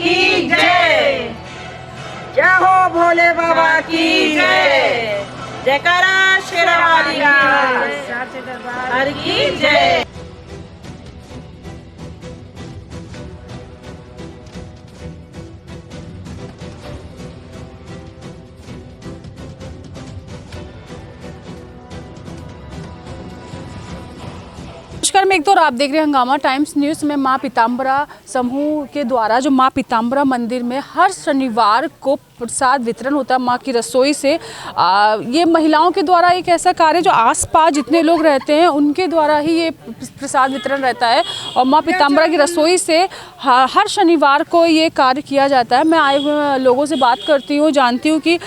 की जय। जय हो भोले बाबा की जय। जयकारा शेरावाली हर की जय। नमस्कार, मैं एक तो आप देख रहे हैं हंगामा टाइम्स न्यूज़ में। माँ पीताम्बरा समूह के द्वारा जो माँ पीताम्बरा मंदिर में हर शनिवार को प्रसाद वितरण होता है माँ की रसोई से। ये महिलाओं के द्वारा एक ऐसा कार्य जो आसपास जितने लोग रहते हैं उनके द्वारा ही ये प्रसाद वितरण रहता है और माँ पीताम्बरा की रसोई से हर शनिवार को ये कार्य किया जाता है। मैं आए हुए लोगों से बात करती हूँ, जानती हूँ कि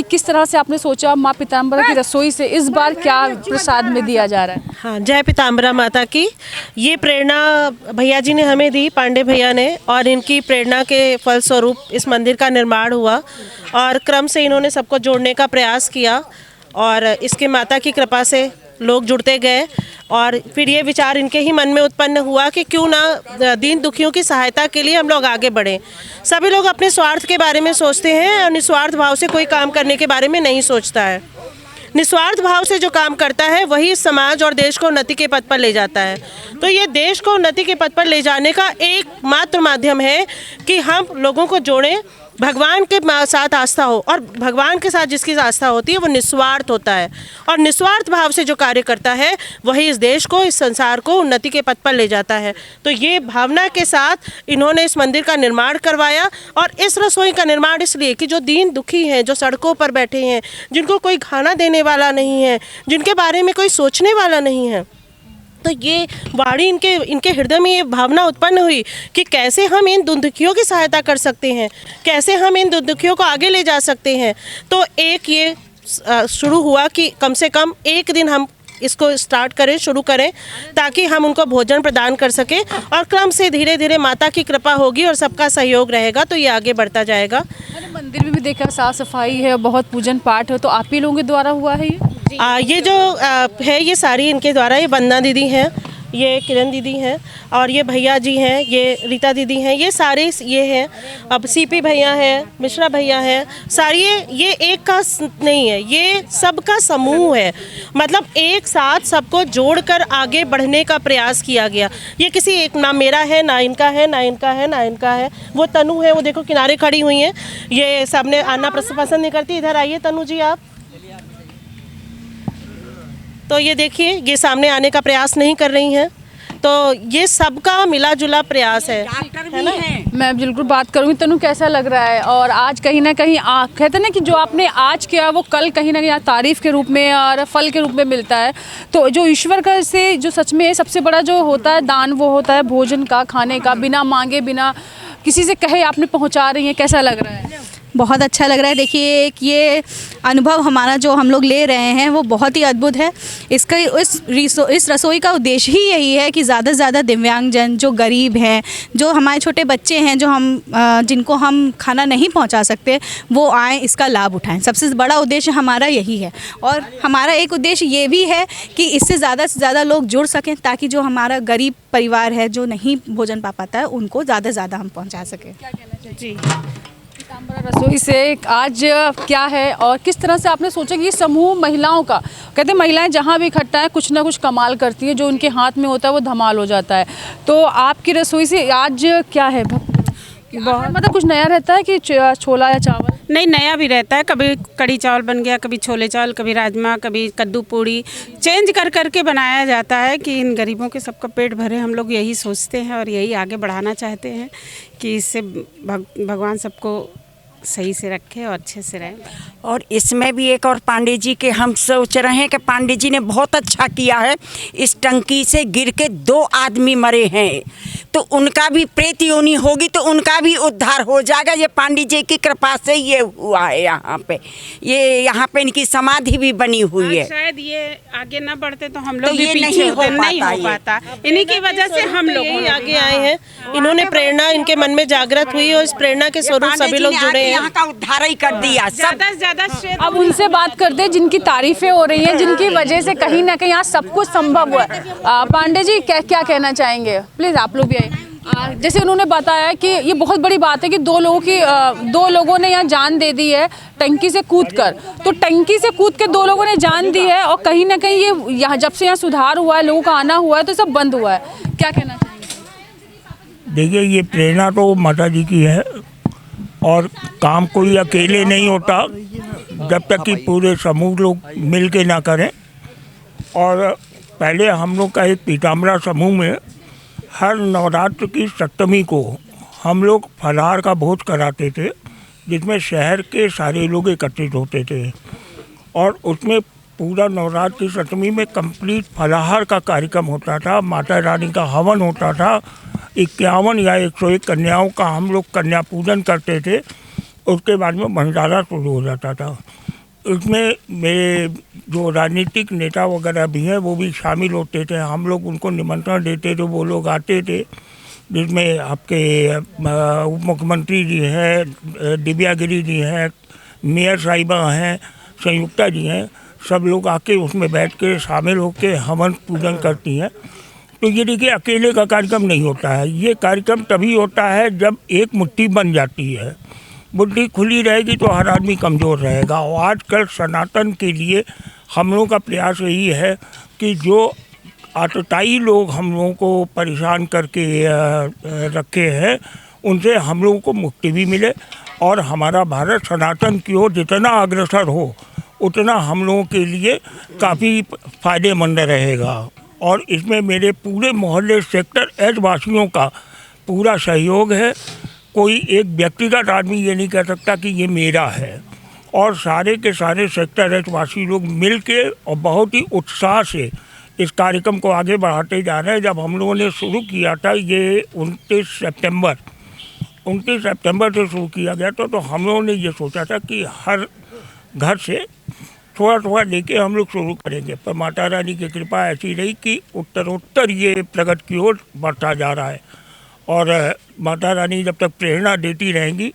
किस तरह से आपने सोचा माँ पीताम्बरा की रसोई से इस बार क्या प्रसाद में दिया जा रहा है। हाँ, जय पीताम्बरा माता की। ये प्रेरणा भैया जी ने हमें दी, पांडे भैया ने, और इनकी प्रेरणा के फलस्वरूप इस मंदिर का निर्माण हुआ और क्रम से इन्होंने सबको जोड़ने का प्रयास किया और इसके माता की कृपा से लोग जुड़ते गए और फिर ये विचार इनके ही मन में उत्पन्न हुआ कि क्यों ना दीन दुखियों की सहायता के लिए हम लोग आगे बढ़ें। सभी लोग अपने स्वार्थ के बारे में सोचते हैं और निस्वार्थ भाव से कोई काम करने के बारे में नहीं सोचता है। निस्वार्थ भाव से जो काम करता है वही समाज और देश को उन्नति के पथ पर ले जाता है। तो ये देश को उन्नति के पथ पर ले जाने का एकमात्र माध्यम है कि हम लोगों को जोड़ें, भगवान के साथ आस्था हो, और भगवान के साथ जिसकी आस्था होती है वो निस्वार्थ होता है और निस्वार्थ भाव से जो कार्य करता है वही इस देश को, इस संसार को उन्नति के पथ पर ले जाता है। तो ये भावना के साथ इन्होंने इस मंदिर का निर्माण करवाया और इस रसोई का निर्माण इसलिए कि जो दीन दुखी हैं, जो सड़कों पर बैठे हैं, जिनको कोई खाना देने वाला नहीं है, जिनके बारे में कोई सोचने वाला नहीं है, तो ये वाणी इनके हृदय में ये भावना उत्पन्न हुई कि कैसे हम इन दुखियों की सहायता कर सकते हैं, कैसे हम इन दुखियों को आगे ले जा सकते हैं। तो एक ये शुरू हुआ कि कम से कम एक दिन हम इसको स्टार्ट करें, शुरू करें, ताकि हम उनको भोजन प्रदान कर सकें और क्रम से धीरे धीरे माता की कृपा होगी और सबका सहयोग रहेगा तो ये आगे बढ़ता जाएगा। मंदिर में भी देखा साफ सफाई है, बहुत पूजन पाठ है, तो आप ही लोगों के द्वारा हुआ है ये जो है ये सारी इनके द्वारा, ये वंदना दीदी हैं, ये किरण दीदी हैं और ये भैया जी हैं, ये रीता दीदी हैं, ये सारे ये हैं, अब सीपी भैया हैं, मिश्रा भैया हैं, सारी ये एक का नहीं है, ये सबका समूह है। मतलब एक साथ सबको जोड़कर आगे बढ़ने का प्रयास किया गया। ये किसी एक ना मेरा है, ना इनका है, ना इनका है, ना इनका है। वो तनु है, वो देखो किनारे खड़ी हुई हैं, ये सबने आना पसंद नहीं करती। इधर आइए तनु जी आप। तो ये देखिए, ये सामने आने का प्रयास नहीं कर रही हैं। तो ये सबका मिला जुला प्रयास है ना? मैं बिल्कुल बात करूँगी। तनु कैसा लग रहा है? और आज कहीं ना कहीं कहते हैं ना कि जो आपने आज किया वो कल कहीं ना कहीं तारीफ़ के रूप में और फल के रूप में मिलता है। तो जो ईश्वर का से जो सच में सबसे बड़ा जो होता है दान, वो होता है भोजन का, खाने का, बिना मांगे, बिना किसी से कहे आपने पहुँचा रही हैं। कैसा लग रहा है? बहुत अच्छा लग रहा है। देखिए, एक ये अनुभव हमारा जो हम लोग ले रहे हैं वो बहुत ही अद्भुत है। इसका इस रसोई का उद्देश्य ही यही है कि ज़्यादा से ज़्यादा दिव्यांगजन, जो गरीब हैं, जो हमारे छोटे बच्चे हैं, जिनको हम खाना नहीं पहुंचा सकते, वो आएँ, इसका लाभ उठाएं। सबसे बड़ा उद्देश्य हमारा यही है। और हमारा एक उद्देश्य ये भी है कि इससे ज़्यादा लोग जुड़ सकें, ताकि जो हमारा गरीब परिवार है जो नहीं भोजन पा पाता है उनको ज़्यादा से ज़्यादा हम पहुँचा सकें। क्या कहना चाहिए जी? पीताम्बरा रसोई से आज क्या है और किस तरह से आपने सोचा कि ये समूह महिलाओं का, कहते हैं महिलाएं जहाँ भी इकट्ठा है कुछ ना कुछ कमाल करती है, जो उनके हाथ में होता है वो धमाल हो जाता है। तो आपकी रसोई से आज क्या है? मतलब कुछ नया रहता है कि छोला या चावल? नहीं, नया भी रहता है। कभी कढ़ी चावल बन गया, कभी छोले चावल, कभी राजमा, कभी कद्दू पूड़ी, चेंज कर करके बनाया जाता है कि इन गरीबों के सबका पेट भरे। हम लोग यही सोचते हैं और यही आगे बढ़ाना चाहते हैं कि इससे भगवान सबको सही से रखे और अच्छे से रहे। और इसमें भी एक और पांडे जी के हम सोच रहे हैं कि पांडे जी ने बहुत अच्छा किया है। इस टंकी से गिर के 2 आदमी मरे हैं, तो उनका भी प्रेत योनि होगी तो उनका भी उद्धार हो जाएगा। ये पांडे जी की कृपा से ये हुआ है। यहाँ पे इनकी समाधि भी बनी हुई है। शायद ये आगे ना बढ़ते तो हम लोग तो भी ये पीछे नहीं हो पाता। इन्हीं की वजह से हम लोग आगे आए हैं। इन्होंने प्रेरणा इनके मन में जागृत हुई और इस प्रेरणा के स्वरूप सभी लोग जुड़े हैं। यहाँ का उद्धार ही कर दिया। ज़्यादा से ज़्यादा अब उनसे बात करते हैं जिनकी तारीफें हो रही हैं, जिनकी वजह से कहीं ना कहीं आज सब कुछ संभव हुआ है। पांडे जी क्या कहना चाहेंगे? प्लीज आप लोग भी आइए। जैसे उन्होंने बताया कि ये बहुत बड़ी बात है कि दो लोगों ने यहाँ जान दे दी है टंकी से कूदकर। तो टंकी से कूद के 2 लोगों ने जान दी है और कहीं ना कहीं ये यहाँ जब से यहाँ सुधार हुआ है, लोगों का आना हुआ है, तो सब बंद हुआ है। क्या कहना चाहिए? देखिए, ये प्रेरणा तो माता जी की है और काम कोई अकेले नहीं होता जब तक कि पूरे समूह लोग मिल के ना करें। और पहले हम लोग का एक पीताम्बरा समूह में हर नवरात्र की सप्तमी को हम लोग फलाहार का भोज कराते थे, जिसमें शहर के सारे लोग एकत्रित होते थे और उसमें पूरा नवरात्र की सप्तमी में कंप्लीट फलाहार का कार्यक्रम होता था। माता रानी का हवन होता था। 51 या 101 कन्याओं का हम लोग कन्या पूजन करते थे। उसके बाद में भंडारा शुरू हो जाता था। इसमें मेरे जो राजनीतिक नेता वगैरह भी हैं वो भी शामिल होते थे। हम लोग उनको निमंत्रण देते थे, वो लोग आते थे, जिसमें आपके उप मुख्यमंत्री जी हैं, दिव्या गिरी जी हैं, मेयर साहिबा हैं, संयुक्ता जी हैं, सब लोग आके उसमें बैठ के शामिल होकर हवन पूजन करती हैं। तो ये देखिए, अकेले का कार्यक्रम नहीं होता है। ये कार्यक्रम तभी होता है जब एक मुट्ठी बन जाती है। मुट्ठी खुली रहेगी तो हर आदमी कमज़ोर रहेगा। और आजकल सनातन के लिए हम लोगों का प्रयास यही है कि जो आतताई लोग हम लोगों को परेशान करके रखे हैं, उनसे हम लोगों को मुक्ति भी मिले और हमारा भारत सनातन की ओर जितना अग्रसर हो उतना हम लोगों के लिए काफ़ी फ़ायदेमंद रहेगा। और इसमें मेरे पूरे मोहल्ले सेक्टर एच वासियों का पूरा सहयोग है। कोई एक व्यक्तिगत आदमी ये नहीं कह सकता कि ये मेरा है। और सारे के सारे सेक्टर एच वासी लोग मिल के और बहुत ही उत्साह से इस कार्यक्रम को आगे बढ़ाते जा रहे हैं। जब हम लोगों ने शुरू किया था, ये 29 सितंबर से शुरू किया गया था, तो हम लोगों ने ये सोचा था कि हर घर से थोड़ा थोड़ा लेके हम लोग शुरू करेंगे। पर माता रानी की कृपा ऐसी रही कि उत्तरोत्तर ये प्रगति की ओर बढ़ता जा रहा है। और माता रानी जब तक प्रेरणा देती रहेंगी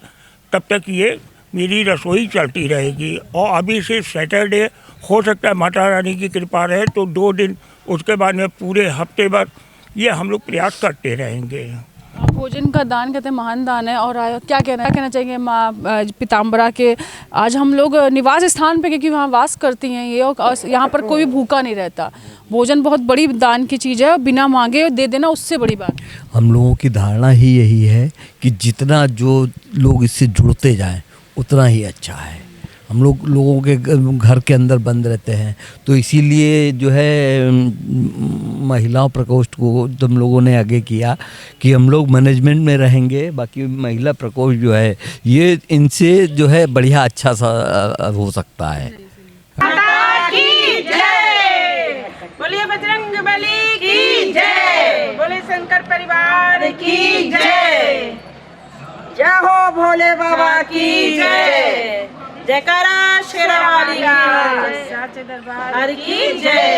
तब तक ये मेरी रसोई चलती रहेगी। और अभी से सैटरडे हो सकता है माता रानी की कृपा रहे तो 2 दिन, उसके बाद में पूरे हफ्ते भर ये हम लोग प्रयास करते रहेंगे। भोजन का दान कहते हैं महान दान है। और क्या कहना चाहिए माँ पीताम्बरा के? आज हम लोग निवास स्थान पे, क्योंकि वहाँ वास करती हैं ये, और यहाँ पर कोई भी भूखा नहीं रहता। भोजन बहुत बड़ी दान की चीज़ है, बिना मांगे दे देना उससे बड़ी बात। हम लोगों की धारणा ही यही है कि जितना जो लोग इससे जुड़ते जाएं उतना ही अच्छा है। हम लोगों के घर के अंदर बंद रहते हैं, तो इसीलिए जो है महिलाओं प्रकोष्ठ को हम लोगों ने आगे किया कि हम लोग मैनेजमेंट में रहेंगे, बाकी महिला प्रकोष्ठ जो है ये इनसे जो है बढ़िया अच्छा सा हो सकता है। माता की जय, बोलिए बजरंगबली की जय, बोले शंकर परिवार की जय, जय हो भोले बाबा की जय, जयकारा शेरावाली की जय, हर की जय।